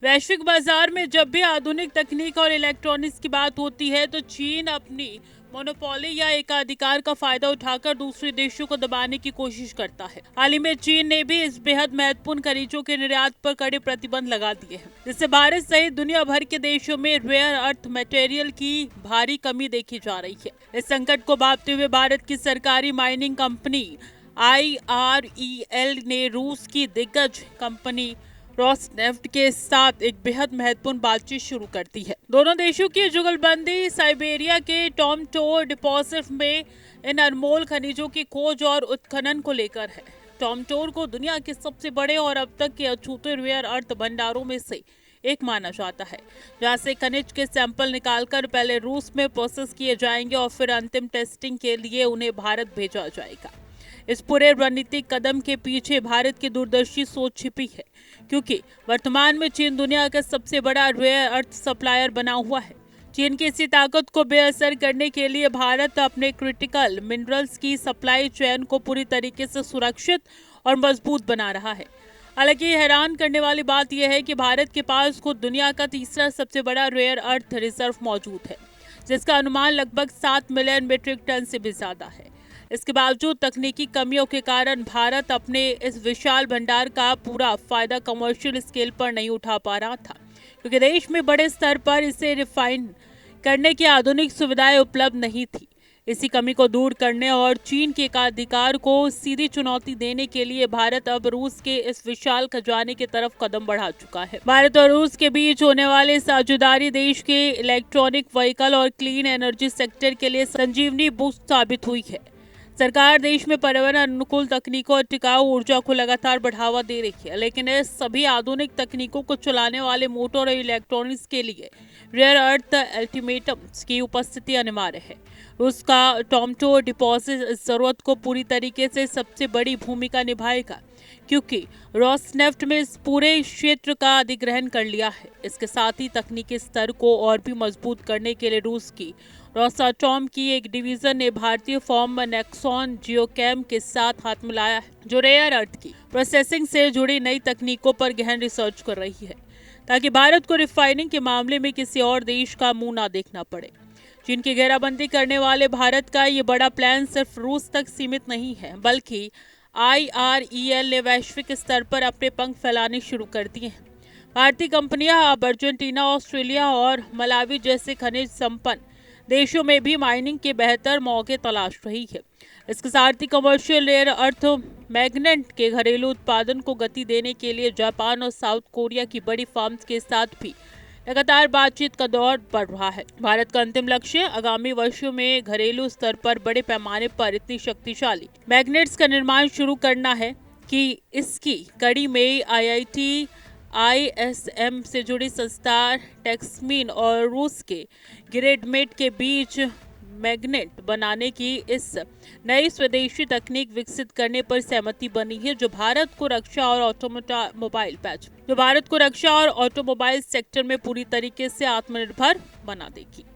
वैश्विक बाजार में जब भी आधुनिक तकनीक और इलेक्ट्रॉनिक्स की बात होती है तो चीन अपनी मोनोपोली या एकाधिकार का फायदा उठाकर दूसरे देशों को दबाने की कोशिश करता है। हाल ही में चीन ने भी इस बेहद महत्वपूर्ण खनिजों के निर्यात पर कड़े प्रतिबंध लगा दिए हैं, जिससे भारत सहित दुनिया भर के देशों में रेयर अर्थ मटेरियल की भारी कमी देखी जा रही है। इस संकट को भांपते हुए भारत की सरकारी माइनिंग कंपनी IREL ने रूस की दिग्गज कंपनी रोसनेफ्ट के साथ एक बेहद महत्वपूर्ण बातचीत शुरू करती है। दोनों देशों की जुगलबंदी साइबेरिया के टॉमटोर डिपॉजिट में इन अनमोल खनिजों की खोज और उत्खनन को लेकर है। टॉमटोर को दुनिया के सबसे बड़े और अब तक के अछूते रेयर अर्थ भंडारों में से एक माना जाता है, जहां से खनिज के सैंपल निकालकर पहले रूस में प्रोसेस किए जाएंगे और फिर अंतिम टेस्टिंग के लिए उन्हें भारत भेजा जाएगा। इस पूरे रणनीतिक कदम के पीछे भारत की दूरदर्शी सोच छिपी है, क्योंकि वर्तमान में चीन दुनिया का सबसे बड़ा रेयर अर्थ सप्लायर बना हुआ है। चीन की इसी ताकत को बेअसर करने के लिए भारत अपने क्रिटिकल मिनरल्स की सप्लाई चेन को पूरी तरीके से सुरक्षित और मजबूत बना रहा है। हालांकि हैरान करने वाली बात यह है कि भारत के पास खुद दुनिया का तीसरा सबसे बड़ा रेयर अर्थ रिजर्व मौजूद है, जिसका अनुमान लगभग 7 मिलियन मीट्रिक टन से भी ज्यादा है। इसके बावजूद तकनीकी कमियों के कारण भारत अपने इस विशाल भंडार का पूरा फायदा कमर्शियल स्केल पर नहीं उठा पा रहा था, क्योंकि देश में बड़े स्तर पर इसे रिफाइन करने की आधुनिक सुविधाएं उपलब्ध नहीं थी। इसी कमी को दूर करने और चीन के एकाधिकार को सीधी चुनौती देने के लिए भारत अब रूस के इस विशाल खजाने की तरफ कदम बढ़ा चुका है। भारत और रूस के बीच होने वाले साझेदारी देश के इलेक्ट्रॉनिक व्हीकल और क्लीन एनर्जी सेक्टर के लिए संजीवनी बूस्ट साबित हुई है। सरकार देश में पर्यावरण अनुकूल तकनीकों और टिकाऊ ऊर्जा को लगातार बढ़ावा दे रही है, लेकिन इस सभी आधुनिक तकनीकों को चलाने वाले मोटर और इलेक्ट्रॉनिक्स के लिए रेयर अर्थ अल्टीमेटम्स की उपस्थिति अनिवार्य है। रूस का टॉमटोर डिपॉजिट इस जरूरत को पूरी तरीके से सबसे बड़ी भूमिका निभाएगा, क्योंकि रोसनेफ्ट में इस पूरे क्षेत्र का अधिग्रहण कर लिया है। इसके साथ ही तकनीकी स्तर को और भी मजबूत करने के लिए रूस की रोसाटॉम की एक डिवीजन ने भारतीय फर्म नेक्सॉन जियोकेम के साथ हाथ मिलाया है, जो रेयर अर्थ की प्रोसेसिंग से जुड़ी नई तकनीकों पर गहन रिसर्च कर रही है, ताकि भारत को रिफाइनिंग के मामले में किसी और देश का मुंह ना देखना पड़े। चीन की घेराबंदी करने वाले भारत का ये बड़ा प्लान सिर्फ रूस तक सीमित नहीं है, बल्कि IREL ने वैश्विक स्तर पर अपने पंख फैलाने शुरू कर दिए हैं। भारतीय कंपनियां अब अर्जेंटीना, ऑस्ट्रेलिया और मलावी जैसे खनिज संपन्न देशों में भी माइनिंग के बेहतर मौके तलाश रही है। इसके साथ ही कमर्शियल रेयर अर्थ मैग्नेट के घरेलू उत्पादन को गति देने के लिए जापान और साउथ कोरिया की बड़ी फर्म्स के साथ भी लगातार बातचीत का दौर बढ़ रहा है। भारत का अंतिम लक्ष्य आगामी वर्षों में घरेलू स्तर पर बड़े पैमाने पर इतनी शक्तिशाली मैग्नेट्स का निर्माण शुरू करना है कि इसकी कड़ी में ISM से जुड़ी संस्था टेक्समीन और रूस के ग्रेडमेट के बीच मैग्नेट बनाने की इस नई स्वदेशी तकनीक विकसित करने पर सहमति बनी है, जो भारत को रक्षा और ऑटोमोबाइल सेक्टर में पूरी तरीके से आत्मनिर्भर बना देगी।